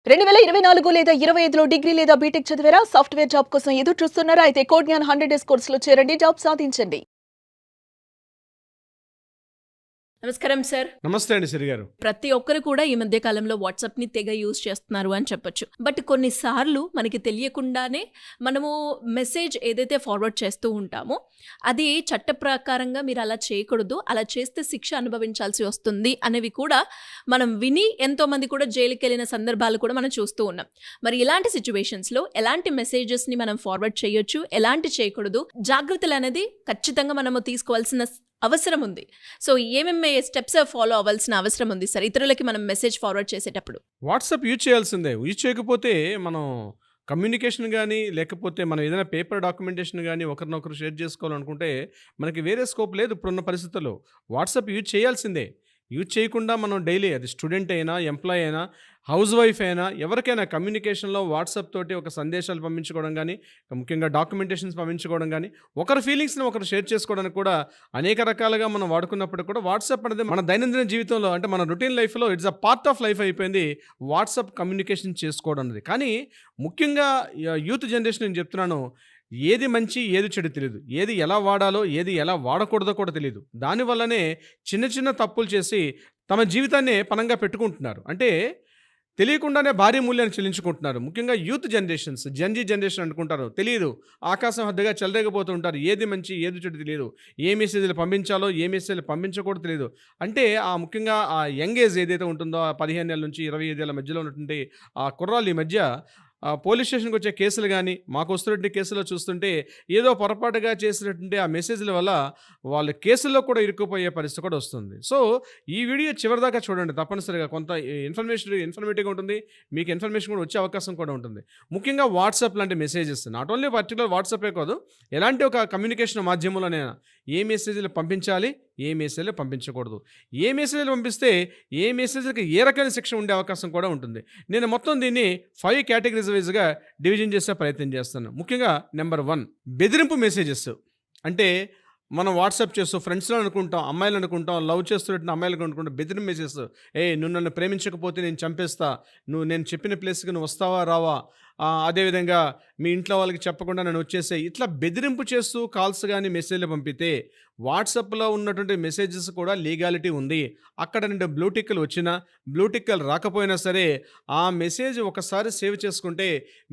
2024 లేదా 25లో డిగ్రీ లేదా బీటెక్ చదివారా? సాఫ్ట్‌వేర్ జాబ్ కోసం ఎదురు చూస్తున్నారా? అయితే కోడ్ జ్ఞాన్ 100 డేస్ కోర్సులో చేరండి. జాబ్ సాధించండి. నమస్కారం సార్. నమస్తే అండి సిరి గారు. ప్రతి ఒక్కరు కూడా ఈ మధ్య కాలంలో వాట్సాప్‌ని తెగ యూజ్ చేస్తున్నారు అని చెప్పొచ్చు. బట్ కొన్నిసార్లు మనకి తెలియకుండానే మనము మెసేజ్ ఏదైతే ఫార్వర్డ్ చేస్తూ ఉంటామో అది చట్ట ప్రకారంగా మీరు అలా చేయకూడదు, అలా చేస్తే శిక్ష అనుభవించాల్సి వస్తుంది అనేవి కూడా మనం విని ఎంతోమంది కూడా జైలుకెళ్ళిన సందర్భాలు కూడా మనం చూస్తూ ఉన్నాం. మరి ఇలాంటి సిచ్యువేషన్స్‌లో ఎలాంటి మెసేజెస్‌ని మనం ఫార్వర్డ్ చేయొచ్చు, ఎలాంటి చేయకూడదు, జాగ్రత్తలు అనేది ఖచ్చితంగా మనము తీసుకోవాల్సిన అవసరం ఉంది. సో ఏమేమి స్టెప్స్ ఫాలో అవ్వాల్సిన అవసరం ఉంది సార్ ఇతరులకి మనం మెసేజ్ ఫార్వర్డ్ చేసేటప్పుడు? వాట్సాప్ యూజ్ చేయాల్సిందే. యూజ్ చేయకపోతే మనం కమ్యూనికేషన్ గానీ, లేకపోతే మనం ఏదైనా పేపర్ డాక్యుమెంటేషన్ గానీ ఒకరినొకరు షేర్ చేసుకోవాలనుకుంటే మనకి వేరే స్కోప్ లేదు ఇప్పుడున్న పరిస్థితుల్లో. వాట్సాప్ యూజ్ చేయాల్సిందే. యూజ్ చేయకుండా మనం డైలీ అది స్టూడెంట్ అయినా, ఎంప్లాయీ అయినా, హౌస్ వైఫ్ అయినా ఎవరికైనా కమ్యూనికేషన్‌లో వాట్సాప్ తోటి ఒక సందేశాలు పంపించుకోవడం గానీ, ముఖ్యంగా డాక్యుమెంటేషన్స్ పంపించుకోవడం గానీ, ఒకరి ఫీలింగ్స్‌ని ఒకరు షేర్ చేసుకోవడానికి కూడా అనేక రకాలుగా మనం వాడుకున్నప్పుడు కూడా వాట్సాప్ అనేది మన దైనందిన జీవితంలో అంటే మన రొటీన్ లైఫ్‌లో it's a part of life అయిపోయింది వాట్సాప్ కమ్యూనికేషన్ చేసుకోవడం అనేది. కానీ ముఖ్యంగా యూత్ జనరేషన్ నేను చెప్తున్నాను. ఏది మంచి, ఏది చెడు తెలీదు. ఏది ఎలా వాడాలో, ఏది ఎలా వాడకూడదో కూడా తెలీదు. దానివల్లనే చిన్న చిన్న తప్పులు చేసి తమ జీవితాన్నే పణంగా పెట్టుకుంటున్నారు. అంటే తెలియకుండానే భారీ మూల్యాన్ని చెల్లించుకుంటున్నారు. ముఖ్యంగా యూత్ జనరేషన్స్, జెన్‌జీ జనరేషన్ అనుకుంటారు. తెలీదు. ఆకాశం హద్దుగా చెలరేగిపోతూ ఉంటారు. ఏది మంచి, ఏది చెడు తెలీదు. ఏ మెసేజ్‌లు పంపించాలో, ఏ మెసేజ్‌లు పంపించకూడదో తెలీదు. అంటే ముఖ్యంగా ఆ యంగ్ ఏజ్ ఏదైతే ఉంటుందో, ఆ 15 ఏళ్ల నుంచి 25 ఏళ్ల మధ్యలో ఉన్నటువంటి ఆ కుర్రాళ్ళు ఈ మధ్య పోలీస్ స్టేషన్‌కి వచ్చే కేసులు గానీ, మాకొస్తున్నటువంటి కేసులో చూస్తుంటే ఏదో పొరపాటుగా చేసినటువంటి ఆ మెసేజ్‌ల వల్ల వాళ్ళు కేసుల్లో కూడా ఇరుక్కుపోయే పరిస్థితి కూడా వస్తుంది. సో, ఈ వీడియో చివరిదాకా చూడండి తప్పనిసరిగా. కొంత ఇన్ఫర్మేటివ్‌గా ఉంటుంది. మీకు ఇన్ఫర్మేషన్ కూడా వచ్చే అవకాశం కూడా ఉంటుంది. ముఖ్యంగా వాట్సాప్ లాంటి మెసేజెస్ నాట్ ఓన్లీ పర్టిక్యులర్ వాట్సాపే కాదు. ఎలాంటి ఒక కమ్యూనికేషన్ మాధ్యమంలోనైనా ఏ మెసేజ్‌లు పంపించాలి, ఏ మెసేజ్‌లు పంపించకూడదు. ఏ మెసేజ్‌లు పంపిస్తే ఏ మెసేజ్‌లకి ఏ రకమైన శిక్ష ఉండే అవకాశం కూడా ఉంటుంది. నేను మొత్తం దీన్ని 5 కేటగిరీస్ వైస్‌గా డివిజన్ చేసే ప్రయత్నం చేస్తాను. ముఖ్యంగా నెంబర్ 1 బెదిరింపు మెసేజెస్. అంటే మనం వాట్సాప్ చేస్తూ ఫ్రెండ్స్‌లో అనుకుంటాం, అమ్మాయిలు అనుకుంటాం, లవ్ చేస్తున్నటువంటి అమ్మాయిలకు అనుకుంటాం బెదిరింపు మెసేజెస్. "ఏయ్! నువ్వు నన్ను ప్రేమించకపోతే నేను చంపేస్తా. నేను చెప్పిన ప్లేస్‌కి నువ్వు వస్తావా? రావా? అదేవిధంగా మీ ఇంట్లో వాళ్ళకి చెప్పకుండా నన్ను వచ్చేసేయి." ఇట్లా బెదిరింపు చేస్తూ కాల్స్ గానీ, మెసేజ్‌లు పంపితే వాట్సాప్‌లో ఉన్నటువంటి మెసేజెస్ కూడా లీగాలిటీ ఉంది. అక్కడ నుండి బ్లూ టిక్‌లు వచ్చినా, బ్లూ టిక్‌లు రాకపోయినా సరే ఆ మెసేజ్ ఒకసారి సేవ్ చేసుకుంటే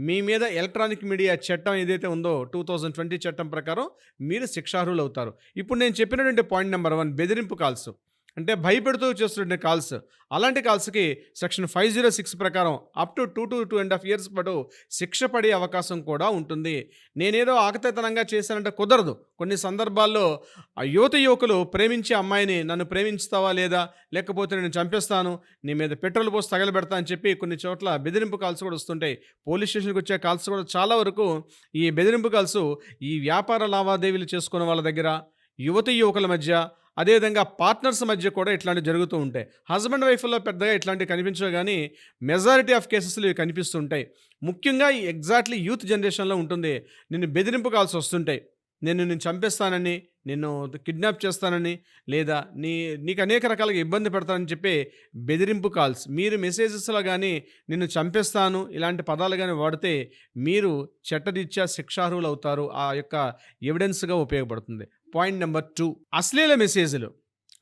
మీ మీద ఎలక్ట్రానిక్ మీడియా చట్టం ఏదైతే ఉందో 2020 చట్టం ప్రకారం మీరు శిక్షార్హులవుతారు. ఇప్పుడు నేను చెప్పినటువంటి పాయింట్ నెంబర్ 1 బెదిరింపు కాల్స్. అంటే భయపెడుతూ చేస్తున్న కాల్స్. అలాంటి కాల్స్‌కి సెక్షన్ 506 ప్రకారం అప్ టు 2-2.5 ఇయర్స్ పాటు శిక్ష పడే అవకాశం కూడా ఉంటుంది. నేనేదో ఆకతాయితనంగా చేశానంటే కుదరదు. కొన్ని సందర్భాల్లో యువకులు ప్రేమించే అమ్మాయిని నన్ను ప్రేమించుతావా లేదా? లేకపోతే నేను చంపేస్తాను, నీ మీద పెట్రోల్ పోసి తగలబెడతా అని చెప్పి కొన్ని చోట్ల బెదిరింపు కాల్స్ కూడా వస్తుంటాయి. పోలీస్ స్టేషన్‌కి వచ్చే కాల్స్ కూడా చాలా వరకు ఈ బెదిరింపు కాల్స్ ఈ వ్యాపార లావాదేవీలు చేసుకునే వాళ్ళ దగ్గర, యువకుల మధ్య, అదేవిధంగా పార్ట్నర్స్ మధ్య కూడా ఇట్లాంటివి జరుగుతూ ఉంటాయి. హస్బెండ్ వైఫ్‌లో పెద్దగా ఇట్లాంటివి కనిపించవు గానీ మెజారిటీ ఆఫ్ కేసెస్‌లో ఇవి కనిపిస్తూ ఉంటాయి. ముఖ్యంగా ఈ ఎగ్జాక్ట్‌లీ యూత్ జనరేషన్‌లో ఉంటుంది. నిన్ను బెదిరింపు కాల్స్ వస్తుంటాయి. నిన్ను చంపేస్తానని, నిన్ను కిడ్నాప్ చేస్తానని, లేదా నీకు అనేక రకాలుగా ఇబ్బంది పెడతానని చెప్పి బెదిరింపు కాల్స్. మీరు మెసేజెస్‌లో గానీ నిన్ను చంపేస్తాను ఇలాంటి పదాలు గానీ వాడితే మీరు చట్టరీత్యా శిక్షార్హులవుతారు. ఆ యొక్క ఎవిడెన్స్‌గా ఉపయోగపడుతుంది. పాయింట్ నెంబర్ 2 అశ్లీల మెసేజ్‌లు.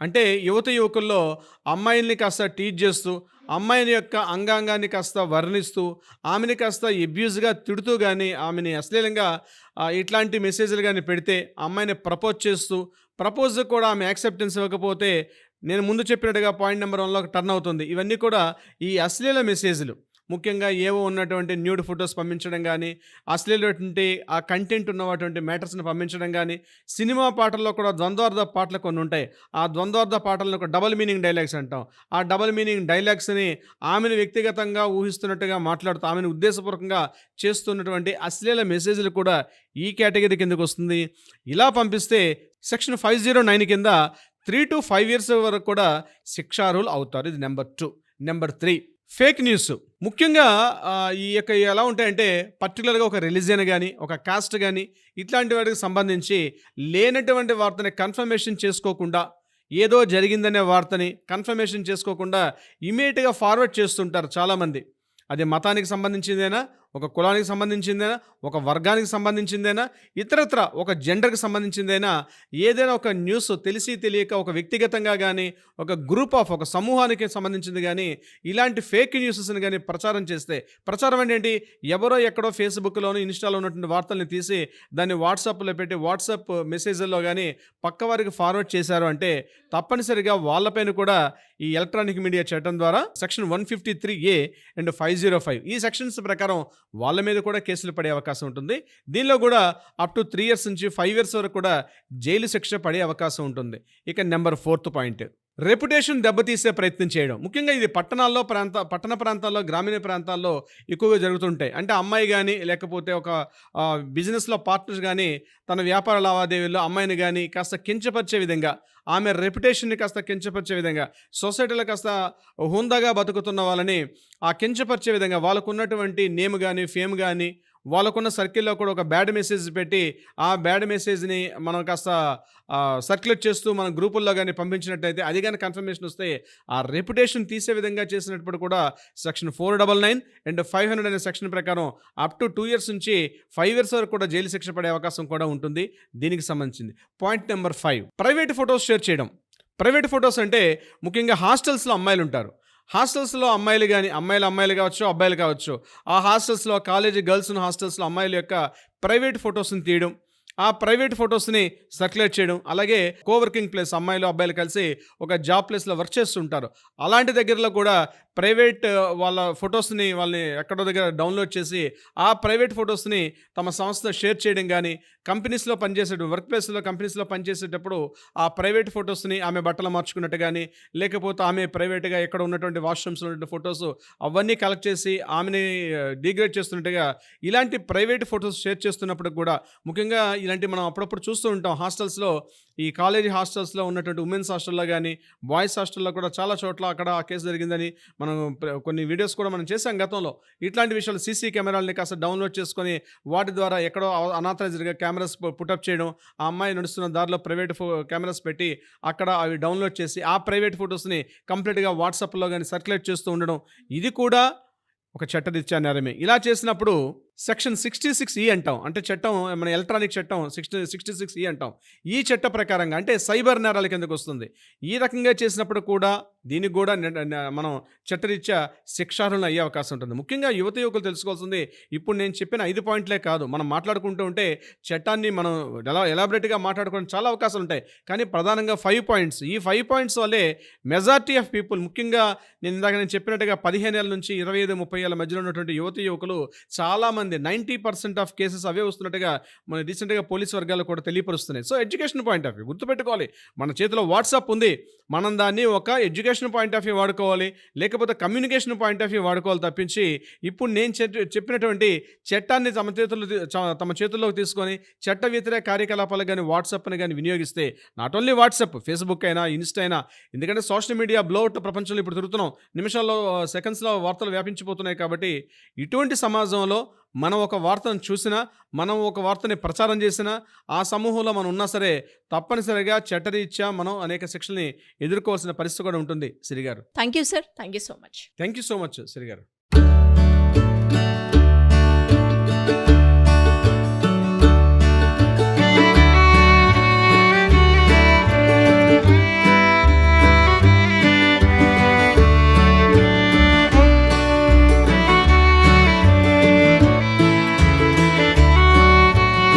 అంటే యువకుల్లో అమ్మాయిల్ని కాస్త టీజ్ చేస్తూ, అమ్మాయిని యొక్క అంగాంగాన్ని కాస్త వర్ణిస్తూ, ఆమెని కాస్త అబ్యూజ్‌గా తిడుతూ గానీ, ఆమెని అశ్లీలంగా ఇట్లాంటి మెసేజ్‌లు గానీ పెడితే, అమ్మాయిని ప్రపోజ్ చేస్తూ, ప్రపోజ్‌కి కూడా ఆమె యాక్సెప్టెన్స్ ఇవ్వకపోతే, నేను ముందు చెప్పినట్టుగా పాయింట్ నెంబర్ 1లోకి టర్న్ అవుతుంది. ఇవన్నీ కూడా ఈ అశ్లీల మెసేజ్‌లు. ముఖ్యంగా ఏవో ఉన్నటువంటి న్యూడ్ ఫోటోస్ పంపించడం గానీ, అశ్లీలటువంటి ఆ కంటెంట్ ఉన్నటువంటి మ్యాటర్స్‌ని పంపించడం గానీ, సినిమా పాటల్లో కూడా ద్వంద్వార్థ పాటలు కొన్ని ఉంటాయి. ఆ ద్వంద్వార్థ పాటలను ఒక డబుల్ మీనింగ్ డైలాగ్స్ అంటాం. ఆ డబుల్ మీనింగ్ డైలాగ్స్‌ని ఆమెను వ్యక్తిగతంగా ఊహిస్తున్నట్టుగా మాట్లాడుతూ, ఆమెను ఉద్దేశపూర్వకంగా చేస్తున్నటువంటి అశ్లీల మెసేజ్‌లు కూడా ఈ కేటగిరీ కిందకొస్తుంది. ఇలా పంపిస్తే సెక్షన్ 509 కింద 3-5 ఇయర్స్ వరకు కూడా శిక్షార్హులు అవుతారు. ఇది నెంబర్ 2. Number 3 fake news. ముఖ్యంగా ఈ యొక్క ఎలా ఉంటాయంటే పర్టికులర్‌గా ఒక రిలీజియన్ గానీ, ఒక కాస్ట్ గానీ ఇట్లాంటి వాటికి సంబంధించి లేనటువంటి వార్తని కన్ఫర్మేషన్ చేసుకోకుండా, ఏదో జరిగిందనే వార్తని కన్ఫర్మేషన్ చేసుకోకుండా ఇమ్మీడియేట్‌గా ఫార్వర్డ్ చేస్తుంటారు చాలామంది. అది మతానికి సంబంధించిందేనా, ఒక కులానికి సంబంధించిందేనా, ఒక వర్గానికి సంబంధించిందేనా, ఇతరత్ర ఒక జెండర్‌కి సంబంధించిందేనా, ఏదైనా ఒక న్యూస్ తెలిసి తెలియక ఒక వ్యక్తిగతంగా గానీ, ఒక గ్రూప్ ఆఫ్ ఒక సమూహానికి సంబంధించింది గానీ, ఇలాంటి ఫేక్ న్యూసెస్‌ని గానీ ప్రచారం చేస్తే, ప్రచారం అంటే ఏంటి? ఎవరో ఎక్కడో ఫేస్‌బుక్‌లోను, ఇన్‌స్టాలో ఉన్నటువంటి వార్తల్ని తీసి దాన్ని వాట్సాప్‌లో పెట్టి వాట్సాప్ మెసేజ్‌ల్లో గానీ పక్కవారికి ఫార్వర్డ్ చేశారు అంటే తప్పనిసరిగా వాళ్ళపైన కూడా ఈ ఎలక్ట్రానిక్ మీడియా చట్టం ద్వారా సెక్షన్ 153A అండ్ 505 ఈ సెక్షన్స్ ప్రకారం వాళ్ళ మీద కూడా కేసులు పడే అవకాశం ఉంటుంది. దీనిలో కూడా అప్ టు 3 ఇయర్స్ నుంచి 5 ఇయర్స్ వరకు కూడా జైలు శిక్ష పడే అవకాశం ఉంటుంది. ఇక నెంబర్ 4th పాయింట్, రెప్యుటేషన్ దెబ్బతీసే ప్రయత్నం చేయడం. ముఖ్యంగా ఇది పట్టణ ప్రాంతాల్లో, గ్రామీణ ప్రాంతాల్లో ఎక్కువగా జరుగుతుంటాయి. అంటే అమ్మాయి కానీ లేకపోతే ఒక బిజినెస్లో పార్ట్నర్స్ కానీ తన వ్యాపార లావాదేవీల్లో అమ్మాయిని కానీ కాస్త కించపరిచే విధంగా, ఆమె రెప్యుటేషన్ని కాస్త కించపరిచే విధంగా, సొసైటీలో కాస్త హుందాగా బతుకుతున్న వాళ్ళని ఆ కించపరిచే విధంగా, వాళ్ళకున్నటువంటి నేమ్ కానీ ఫేమ్ కానీ వాళ్ళకున్న సర్కిల్లో కూడా ఒక బ్యాడ్ మెసేజ్ పెట్టి ఆ బ్యాడ్ మెసేజ్ని మనం కాస్త సర్క్యులేట్ చేస్తూ మన గ్రూపుల్లో కానీ పంపించినట్టయితే, అది కానీ కన్ఫర్మేషన్ వస్తే ఆ రెప్యుటేషన్ తీసే విధంగా చేసినప్పుడు కూడా సెక్షన్ 499 అండ్ 500 అనే సెక్షన్ ప్రకారం అప్ టు 2 ఇయర్స్ నుంచి 5 ఇయర్స్ వరకు కూడా జైలు శిక్ష పడే అవకాశం కూడా ఉంటుంది. దీనికి సంబంధించింది point number 5, private photos share చేయడం. ప్రైవేట్ ఫొటోస్ అంటే ముఖ్యంగా హాస్టల్స్లో అమ్మాయిలు ఉంటారు. హాస్టల్స్లో అమ్మాయిలు కానీ అమ్మాయిలు కావచ్చు, అబ్బాయిలు కావచ్చు, ఆ హాస్టల్స్లో కాలేజీ గర్ల్స్ ఉన్న హాస్టల్స్లో అమ్మాయిల యొక్క ప్రైవేట్ ఫొటోస్ని తీయడం, ఆ ప్రైవేట్ ఫొటోస్ని సర్క్యులేట్ చేయడం, అలాగే కోవర్కింగ్ ప్లేస్ అమ్మాయిలు అబ్బాయిలు కలిసి ఒక జాబ్ ప్లేస్లో వర్క్ చేస్తుంటారు. అలాంటి దగ్గరలో కూడా ప్రైవేట్ వాళ్ళ ఫొటోస్ని వాళ్ళని ఎక్కడో దగ్గర డౌన్లోడ్ చేసి ఆ ప్రైవేట్ ఫొటోస్ని తమ సంస్థ షేర్ చేయడం కానీ, కంపెనీస్లో పనిచేసేటప్పుడు వర్క్ ప్లేస్లో కంపెనీస్లో పనిచేసేటప్పుడు ఆ ప్రైవేట్ ఫొటోస్ని ఆమె బట్టలు మార్చుకున్నట్టు కానీ, లేకపోతే ఆమె ప్రైవేట్గా ఎక్కడ ఉన్నటువంటి వాష్రూమ్స్లో ఉన్నటువంటి ఫొటోస్ అవన్నీ కలెక్ట్ చేసి ఆమెని డిగ్రేడ్ చేస్తున్నట్టుగా ఇలాంటి ప్రైవేట్ ఫొటోస్ షేర్ చేస్తున్నప్పుడు కూడా, ముఖ్యంగా ఇలాంటి మనం అప్పుడప్పుడు చూస్తూ ఉంటాం హాస్టల్స్లో, ఈ కాలేజీ హాస్టల్స్లో ఉన్నటువంటి ఉమెన్స్ హాస్టల్లో కానీ బాయ్స్ హాస్టల్లో కూడా చాలా చోట్ల అక్కడ ఆ కేసు జరిగిందని మనం కొన్ని వీడియోస్ కూడా మనం చేసాం గతంలో. ఇట్లాంటి విషయాలు సీసీ కెమెరాలని కాస్త డౌన్లోడ్ చేసుకొని వాటి ద్వారా ఎక్కడో అనాథరైజ్డ్గా కెమెరాస్ పుటప్ చేయడం, ఆ అమ్మాయి నడుస్తున్న దారిలో ప్రైవేట్ కెమెరాస్ పెట్టి అక్కడ అవి డౌన్లోడ్ చేసి ఆ ప్రైవేట్ ఫొటోస్ని కంప్లీట్గా వాట్సాప్లో కానీ సర్క్యులేట్ చేస్తూ ఉండడం, ఇది కూడా ఒక చట్టరీత్యా నేరమే. ఇలా చేసినప్పుడు సెక్షన్ 66E అంటాం, అంటే చట్టం మన ఎలక్ట్రానిక్ చట్టం 66E అంటాం. ఈ చట్ట ప్రకారంగా అంటే సైబర్ నేరాల కిందకు వస్తుంది. ఈ రకంగా చేసినప్పుడు కూడా దీనికి కూడా మనం చట్టరీత్యా శిక్షార్హులు అయ్యే అవకాశం ఉంటుంది. ముఖ్యంగా యువకులు తెలుసుకోవాల్సింది, ఇప్పుడు నేను చెప్పిన 5 పాయింట్లే కాదు, మనం మాట్లాడుకుంటూ ఉంటే చట్టాన్ని మనం ఎలాబరేట్గా మాట్లాడుకోవడం చాలా అవకాశాలు ఉంటాయి. కానీ ప్రధానంగా 5 పాయింట్స్, ఈ 5 పాయింట్స్ వల్లే మెజారిటీ ఆఫ్ పీపుల్, ముఖ్యంగా నేను చెప్పినట్టుగా 15 ఏళ్ళ నుంచి 25-30 ఏళ్ళ మధ్యలో ఉన్నటువంటి యువకులు చాలామంది 90% ఆఫ్ కేసెస్ అవే వస్తున్నట్టుగా మన రీసెంట్గా పోలీస్ వర్గాలు కూడా తెలియపరుస్తున్నాయి. So education point of view గుర్తుపెట్టుకోవాలి, మన చేతిలో వాట్సాప్ ఉంది, మనం దాన్ని ఒక ఎడ్యుకేషన్ పాయింట్ ఆఫ్ వ్యూ వాడుకోవాలి, లేకపోతే కమ్యూనికేషన్ పాయింట్ ఆఫ్ వ్యూ వాడుకోవాలి తప్పించి ఇప్పుడు నేను చెప్పినటువంటి చట్టాన్ని తమ చేతుల్లోకి తీసుకొని చట్ట వ్యతిరేక కార్యకలాపాలు కానీ వాట్సాప్ని కానీ వినియోగిస్తే, నాట్ ఓన్లీ వాట్సాప్, ఫేస్బుక్ అయినా ఇన్స్టా అయినా, ఎందుకంటే సోషల్ మీడియా బ్లోఅవుట్ ప్రపంచంలో ఇప్పుడు తిరుగుతున్నాం, నిమిషాల్లో సెకండ్స్లో వార్తలు వ్యాపించిపోతున్నాయి. కాబట్టి ఇటువంటి సమాజంలో మనం ఒక వార్తను చూసినా, మనం ఒక వార్తని ప్రచారం చేసినా, ఆ సమూహంలో మనం ఉన్నా సరే తప్పనిసరిగా చట్టరీత్యా మనం అనేక శిక్షల్ని ఎదుర్కోవాల్సిన పరిస్థితి కూడా ఉంటుంది. సిరి గారు, thank you sir, thank you so much. Thank you so much Siri గారు.